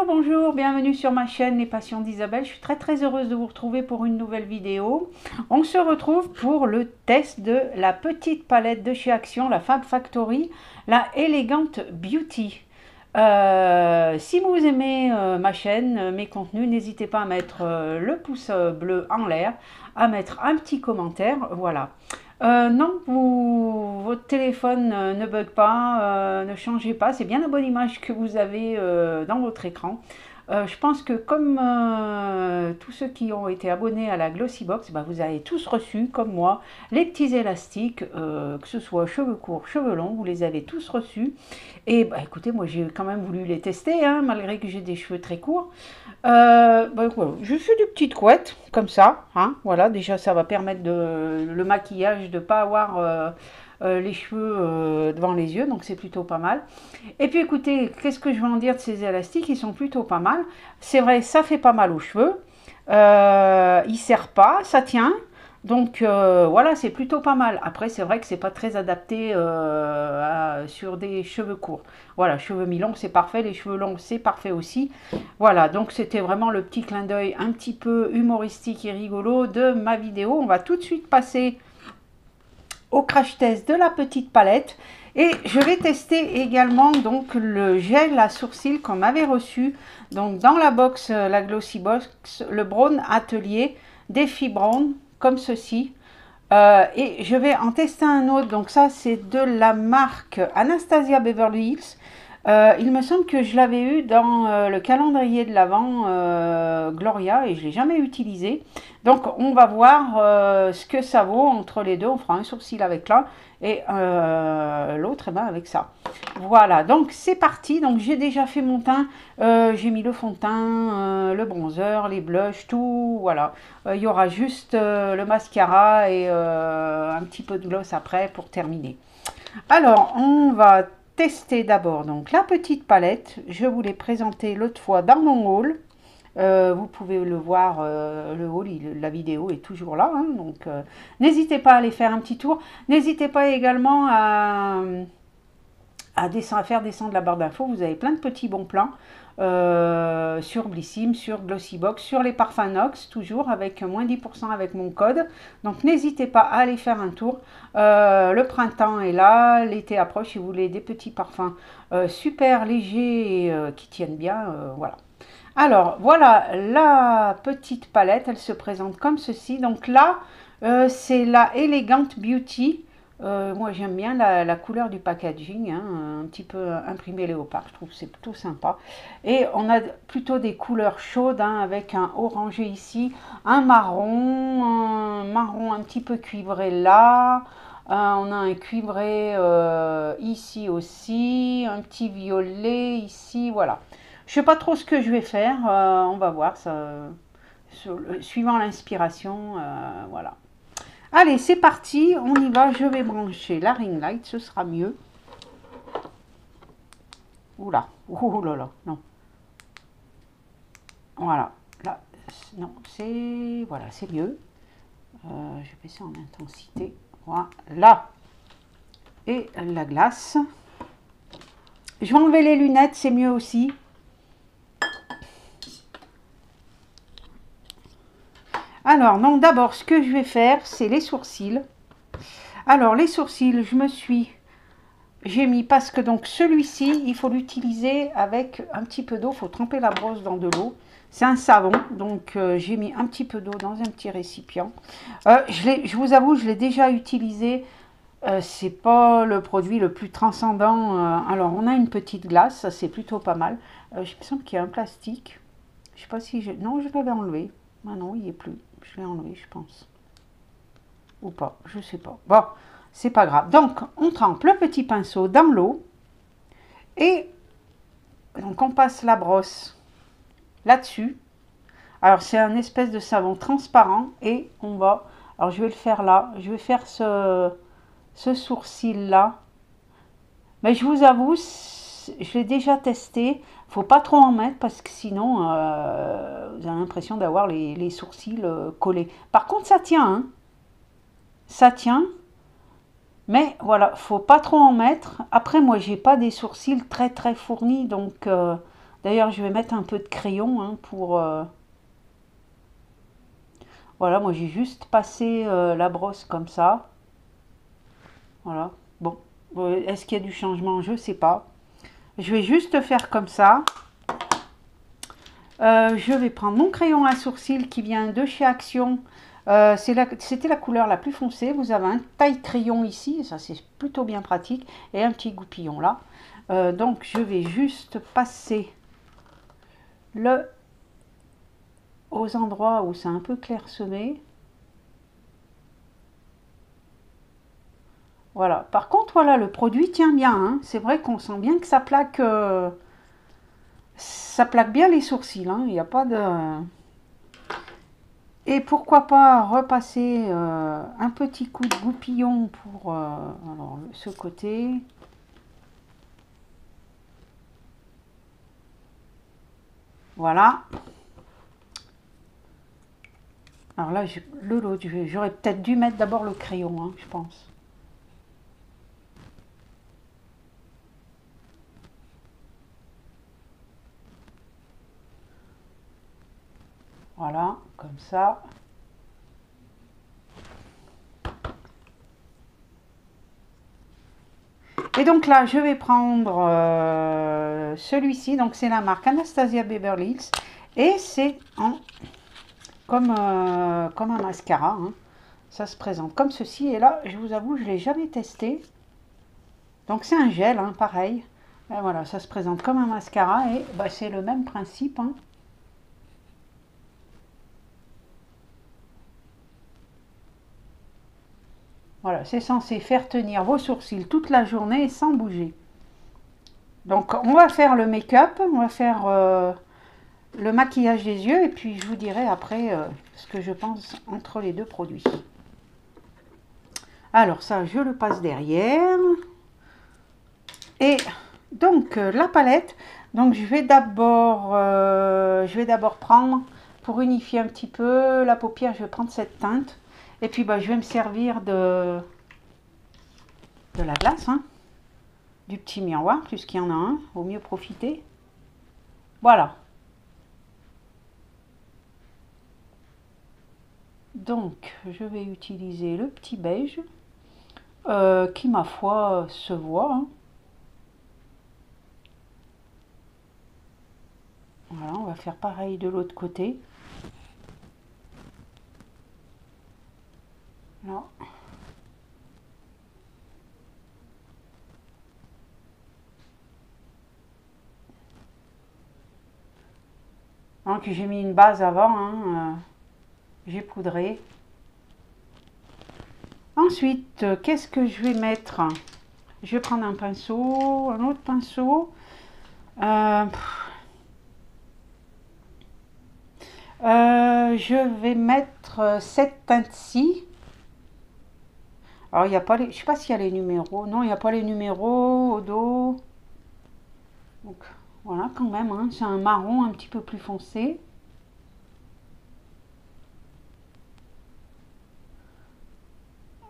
Bonjour, bienvenue sur ma chaîne Les Passions d'Isabelle. Je suis très heureuse de vous retrouver pour une nouvelle vidéo. On se retrouve pour le test de la petite palette de chez Action, la Fab Factory, la Elegant Beauty. Si vous aimez ma chaîne, mes contenus, n'hésitez pas à mettre le pouce bleu en l'air, à mettre un petit commentaire, voilà. Non, votre téléphone ne bug pas, ne changez pas, c'est bien la bonne image que vous avez dans votre écran. Je pense que comme tous ceux qui ont été abonnés à la Glossybox, vous avez tous reçu, comme moi, les petits élastiques, que ce soit cheveux courts, cheveux longs, vous les avez tous reçus. Et écoutez, moi j'ai quand même voulu les tester, hein, malgré que j'ai des cheveux très courts. Voilà. Je fais des petites couettes, comme ça, hein, voilà, déjà ça va permettre le maquillage de ne pas avoir les cheveux devant les yeux, donc c'est plutôt pas mal. Et puis écoutez, qu'est-ce que je vais en dire de ces élastiques? Ils sont plutôt pas mal. C'est vrai, ça fait pas mal aux cheveux, il serre pas, ça tient. Donc voilà, c'est plutôt pas mal. Après, c'est vrai que c'est pas très adapté sur des cheveux courts. Voilà, cheveux mi-longs, c'est parfait. Les cheveux longs, c'est parfait aussi. Voilà, donc c'était vraiment le petit clin d'œil un petit peu humoristique et rigolo de ma vidéo. On va tout de suite passer au crash test de la petite palette. Et je vais tester également donc le gel à sourcils qu'on avait reçu. Donc dans la box, la Glossybox, le Brown Atelier Défi Brown, comme ceci. Et je vais en tester un autre. Donc ça, c'est de la marque Anastasia Beverly Hills. Il me semble que je l'avais eu dans le calendrier de l'Avent Gloria et je ne l'ai jamais utilisé. Donc on va voir ce que ça vaut entre les deux. On fera un sourcil avec là et l'autre avec ça. Voilà, donc c'est parti. Donc j'ai déjà fait mon teint. J'ai mis le fond de teint, le bronzer, les blushs, tout. Voilà. Il y aura juste le mascara et un petit peu de gloss après pour terminer. Alors on va tester d'abord donc la petite palette. Je vous l'ai présentée l'autre fois dans mon haul. Vous pouvez le voir, le haul, la vidéo est toujours là, hein, donc n'hésitez pas à aller faire un petit tour. N'hésitez pas également à faire descendre la barre d'infos. Vous avez plein de petits bons plans sur Blissim, sur Glossybox, sur les parfums Nox, toujours avec moins 10% avec mon code. Donc n'hésitez pas à aller faire un tour. Le printemps est là, l'été approche. Si vous voulez des petits parfums super légers et qui tiennent bien, voilà. Alors voilà la petite palette, elle se présente comme ceci. Donc là c'est la Elegant Beauty. Moi j'aime bien la couleur du packaging, hein, un petit peu imprimé léopard, je trouve que c'est plutôt sympa. Et on a plutôt des couleurs chaudes, hein, avec un orangé ici, un marron un petit peu cuivré là. On a un cuivré ici aussi, un petit violet ici, voilà. Je sais pas trop ce que je vais faire, on va voir ça, suivant l'inspiration, voilà. Allez, c'est parti, on y va, je vais brancher la ring light, ce sera mieux. Oula, oh là là, non. Voilà, là, non, c'est, voilà, c'est mieux. Je vais baisser en intensité, voilà. Et la glace. Je vais enlever les lunettes, c'est mieux aussi. Alors, non, d'abord, ce que je vais faire, c'est les sourcils. Alors, les sourcils, j'ai mis, parce que donc celui-ci, il faut l'utiliser avec un petit peu d'eau. Il faut tremper la brosse dans de l'eau. C'est un savon, donc j'ai mis un petit peu d'eau dans un petit récipient. Je vous avoue, je l'ai déjà utilisé. C'est pas le produit le plus transcendant. Alors, on a une petite glace, ça c'est plutôt pas mal. Je me semble qu'il y a un plastique. Je sais pas si j'ai... Non, je l'avais enlevé. Ah non, il n'y est plus. Je l'ai enlevé, je pense. Ou pas, je sais pas. Bon, c'est pas grave. Donc, on trempe le petit pinceau dans l'eau. Et donc, on passe la brosse là-dessus. Alors, c'est un espèce de savon transparent. Et on va... Alors, je vais le faire là. Je vais faire ce sourcil-là. Mais je vous avoue, je l'ai déjà testé. Faut pas trop en mettre parce que sinon, vous avez l'impression d'avoir les sourcils collés. Par contre, ça tient, hein. Ça tient. Mais voilà, faut pas trop en mettre. Après, moi, j'ai pas des sourcils très très fournis, donc d'ailleurs, je vais mettre un peu de crayon hein, pour. Voilà, moi, j'ai juste passé la brosse comme ça. Voilà. Bon, est-ce qu'il y a du changement? Je sais pas. Je vais juste faire comme ça. Je vais prendre mon crayon à sourcils qui vient de chez Action. C'était la couleur la plus foncée. Vous avez un taille crayon ici, ça c'est plutôt bien pratique, et un petit goupillon là. Donc je vais juste passer aux endroits où c'est un peu clairsemé. Voilà. Par contre, voilà, le produit tient bien, hein. C'est vrai qu'on sent bien que ça plaque bien les sourcils, hein. Il n'y a pas de... Et pourquoi pas repasser un petit coup de goupillon pour alors, ce côté. Voilà. Alors là, l'autre, j'aurais peut-être dû mettre d'abord le crayon, hein, je pense. Voilà, comme ça. Et donc là, je vais prendre celui-ci. Donc c'est la marque Anastasia Beverly Hills. Et c'est comme un mascara. Hein. Ça se présente comme ceci. Et là, je vous avoue, je ne l'ai jamais testé. Donc c'est un gel, hein, pareil. Et voilà, ça se présente comme un mascara. Et bah, c'est le même principe. Hein. Voilà, c'est censé faire tenir vos sourcils toute la journée sans bouger. Donc on va faire le make-up, on va faire le maquillage des yeux et puis je vous dirai après ce que je pense entre les deux produits. Alors ça, je le passe derrière. Et donc la palette, donc je vais d'abord prendre, pour unifier un petit peu la paupière, je vais prendre cette teinte. Et puis bah, je vais me servir de la glace, hein, du petit miroir, puisqu'il y en a un, vaut mieux profiter. Voilà. Donc, je vais utiliser le petit beige, qui, ma foi, se voit. Hein. Voilà, on va faire pareil de l'autre côté. Là. Donc, j'ai mis une base avant, hein, j'ai poudré. Ensuite, qu'est-ce que je vais mettre? Je vais prendre un pinceau, un autre pinceau. Je vais mettre cette teinte-ci. Alors, il n'y a pas les... Je sais pas s'il y a les numéros. Non, il n'y a pas les numéros au dos. Donc, voilà, quand même. Hein, c'est un marron un petit peu plus foncé.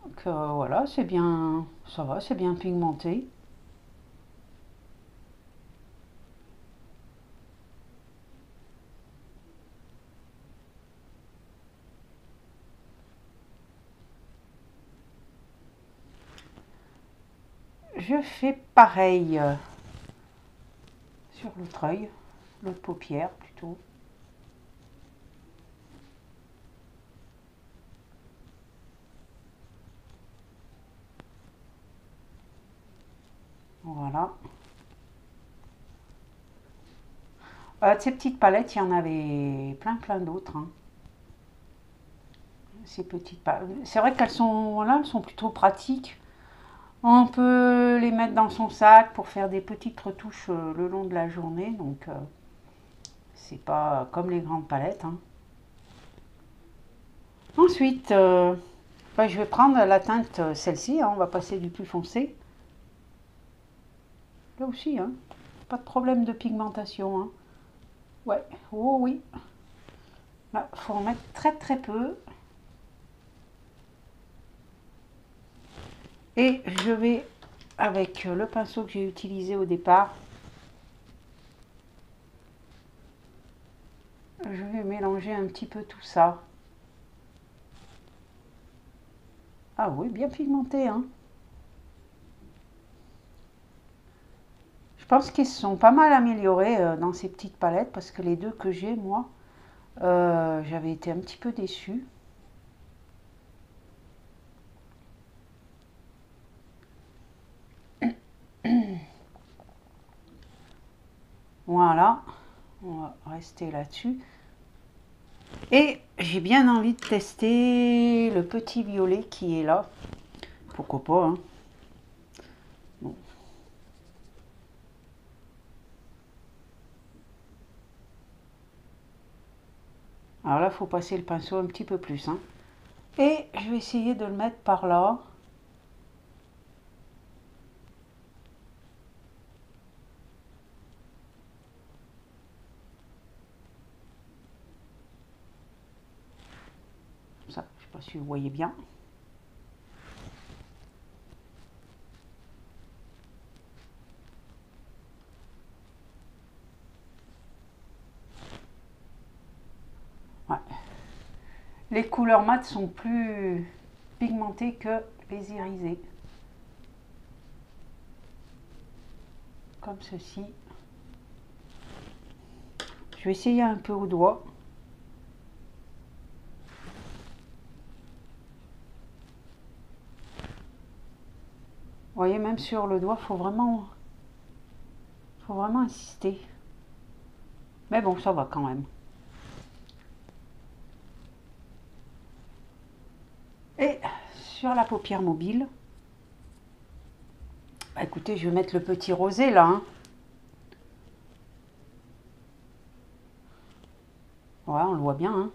Donc, voilà, c'est bien... Ça va, c'est bien pigmenté. Je fais pareil sur l'autre œil, l'autre paupière plutôt. Voilà. De ces petites palettes, il y en avait plein d'autres. Hein. Ces petites palettes. C'est vrai qu'elles sont, voilà, elles sont plutôt pratiques. On peut les mettre dans son sac pour faire des petites retouches le long de la journée. Donc, c'est pas comme les grandes palettes. Hein. Ensuite, Enfin, je vais prendre la teinte, celle-ci, hein, on va passer du plus foncé. Là aussi, hein, pas de problème de pigmentation. Hein. Ouais, oh oui. Là, faut en mettre très très peu. Et je vais, avec le pinceau que j'ai utilisé au départ, je vais mélanger un petit peu tout ça. Ah oui, bien pigmenté, hein. Je pense qu'ils se sont pas mal améliorés dans ces petites palettes parce que les deux que j'ai, moi, j'avais été un petit peu déçue. Voilà, on va rester là-dessus. Et j'ai bien envie de tester le petit violet qui est là. Pourquoi pas, hein. Bon. Alors là, il faut passer le pinceau un petit peu plus, hein. Et je vais essayer de le mettre par là. Ça, je ne sais pas si vous voyez bien. Ouais. Les couleurs mates sont plus pigmentées que les irisés. Comme ceci. Je vais essayer un peu au doigt. Vous voyez, même sur le doigt, faut vraiment insister. Mais bon, ça va quand même. Et sur la paupière mobile, bah, écoutez, je vais mettre le petit rosé là. Hein. Ouais, on le voit bien. Hein.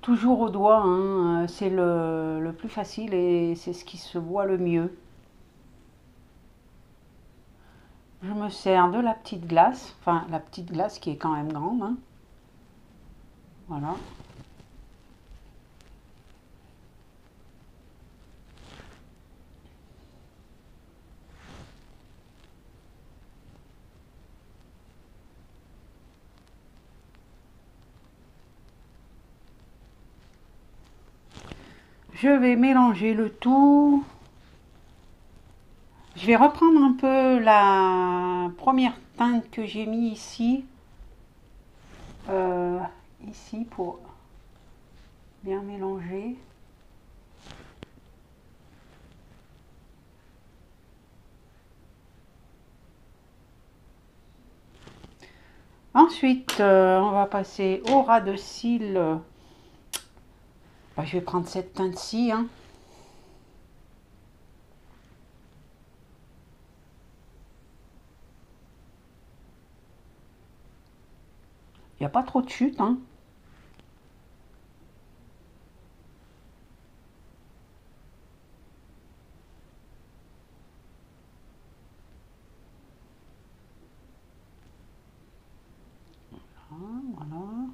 Toujours au doigt, hein, c'est le plus facile et c'est ce qui se voit le mieux. Je me sers de la petite glace, enfin la petite glace qui est quand même grande. Hein. Voilà. Je vais mélanger le tout. Je vais reprendre un peu la première teinte que j'ai mis ici. Ici pour bien mélanger. Ensuite, on va passer au ras de cils. Bah, je vais prendre cette teinte-ci. Hein. Il n'y a pas trop de chute. Hein. Voilà.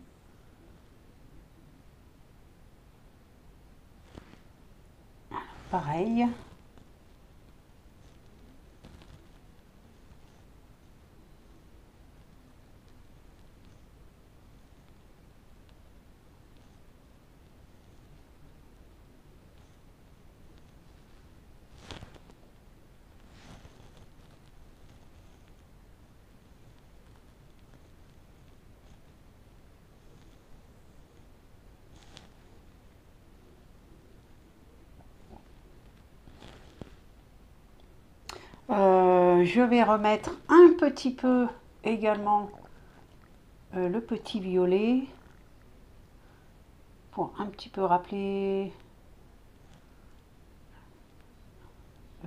Pareil. Je vais remettre un petit peu également le petit violet pour un petit peu rappeler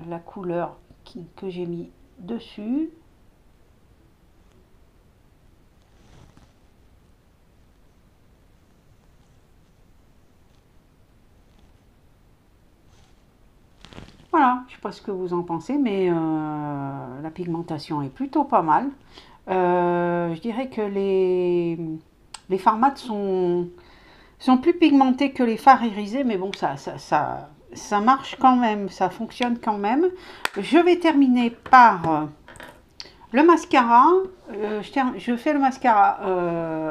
la couleur que j'ai mis dessus. Je sais pas ce que vous en pensez, mais la pigmentation est plutôt pas mal. Je dirais que les fards mat sont plus pigmentés que les fards irisés, mais bon, ça marche quand même, ça fonctionne quand même. Je vais terminer par le mascara. Je fais le mascara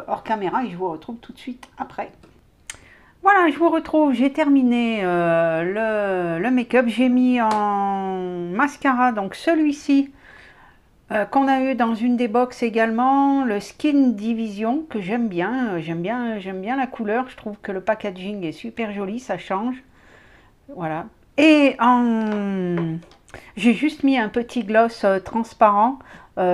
hors caméra et je vous retrouve tout de suite après. Voilà, je vous retrouve, j'ai terminé le make-up. J'ai mis en mascara, donc celui-ci qu'on a eu dans une des box également, le Skin Division, que j'aime bien. J'aime bien la couleur. Je trouve que le packaging est super joli, ça change. Voilà. Et j'ai juste mis un petit gloss transparent.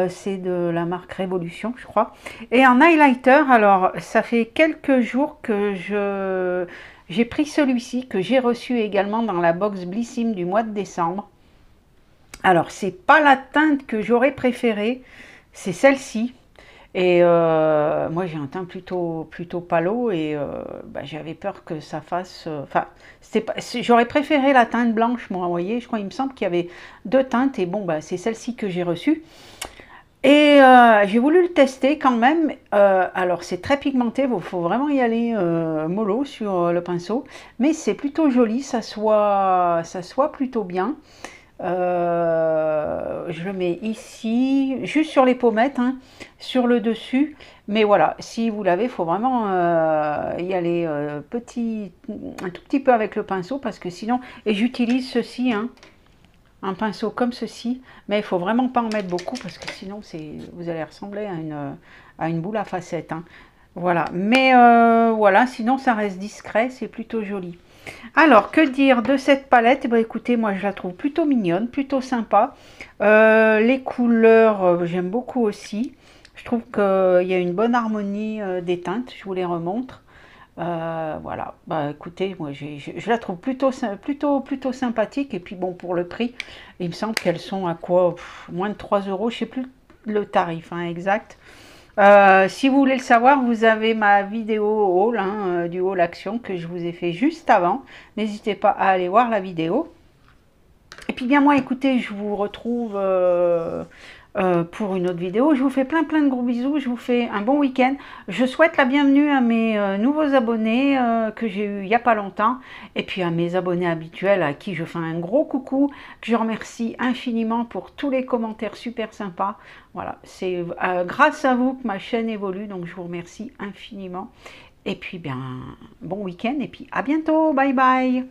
C'est de la marque Révolution, je crois. Et en highlighter, alors ça fait quelques jours que j'ai pris celui-ci, que j'ai reçu également dans la box Blissim du mois de décembre. Alors, c'est pas la teinte que j'aurais préférée, c'est celle-ci. Et moi, j'ai un teint plutôt palo et j'avais peur que ça fasse... Enfin, j'aurais préféré la teinte blanche, moi, vous voyez. Je crois, il me semble qu'il y avait deux teintes et bon, c'est celle-ci que j'ai reçue. Et j'ai voulu le tester quand même. Alors, c'est très pigmenté, il faut vraiment y aller mollo sur le pinceau. Mais c'est plutôt joli, ça soit plutôt bien. Je le mets ici, juste sur les pommettes, hein, sur le dessus. Mais voilà, si vous l'avez, il faut vraiment y aller un tout petit peu avec le pinceau, parce que sinon... Et j'utilise ceci, hein, un pinceau comme ceci, mais il faut vraiment pas en mettre beaucoup, parce que sinon vous allez ressembler à une boule à facettes. Hein. Voilà, mais voilà, sinon ça reste discret, c'est plutôt joli. Alors, que dire de cette palette? Eh bien, écoutez, moi je la trouve plutôt mignonne, plutôt sympa. Les couleurs, j'aime beaucoup aussi. Je trouve qu'il y a une bonne harmonie des teintes, je vous les remontre. Voilà, bah écoutez, moi je la trouve plutôt sympathique. Et puis bon, pour le prix, il me semble qu'elles sont à quoi? Moins de 3 euros, je ne sais plus le tarif hein, exact. Si vous voulez le savoir, vous avez ma vidéo haul, hein, du haul action que je vous ai fait juste avant. N'hésitez pas à aller voir la vidéo. Et puis bien moi, écoutez, je vous retrouve pour une autre vidéo. Je vous fais plein de gros bisous. Je vous fais un bon week-end. Je souhaite la bienvenue à mes nouveaux abonnés que j'ai eu il n'y a pas longtemps. Et puis à mes abonnés habituels à qui je fais un gros coucou. Que je remercie infiniment pour tous les commentaires super sympas. Voilà, c'est grâce à vous que ma chaîne évolue. Donc je vous remercie infiniment. Et puis bien, bon week-end et puis à bientôt. Bye bye.